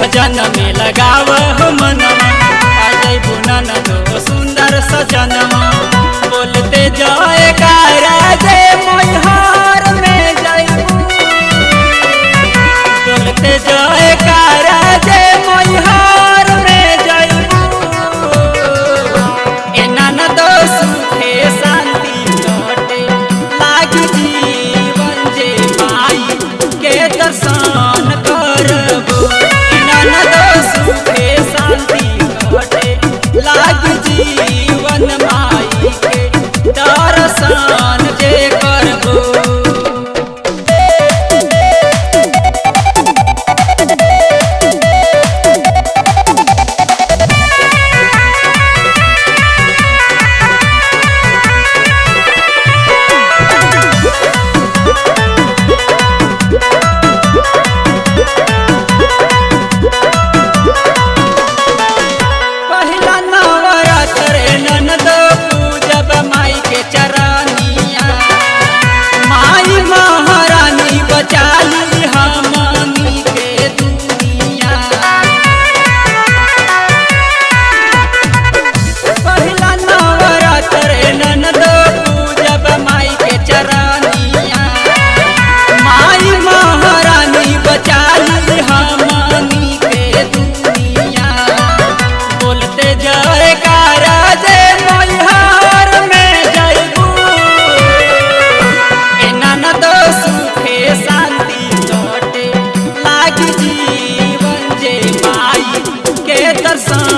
भजन में लगाव मनवा आजै बुनन दो सुंदर सजनवा बोलते जाए कारा जे मोहर में जइबू बोलते जाए कारा जे मोहर में जइबू एना न दो सुखे शांति लौटे लागी जीवन जे माई के दर्शन करबो एना न दो सुखे शांति लौटे लागी जीवन माई के दर्शन जे करबो। दर्शन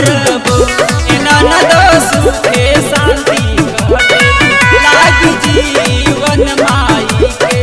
करबो एना न दो सुखे शांति लौटे लागी जीवन माई के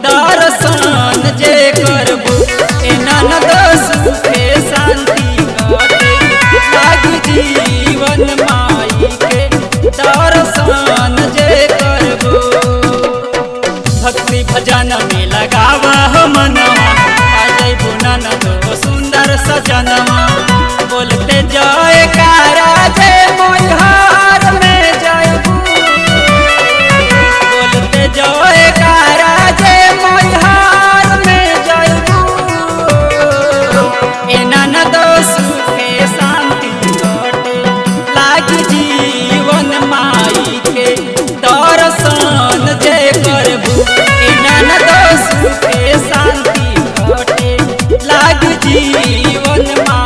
दर्शन जे करबो। जीवन माई के दर्शन जे करबो भक्ति भजन में लगाव मनवा आजै बुनन दो सुंदर सजनवा बोलते जाए कारा जे मोहर में जइबू बोलते जाए कारा जे मोहर में जइबू एना न दो सुखे शांति लागी जीवन माई के दर्शन जे करबू एना न दो सुखे शांति लौटे लागी जीवन माई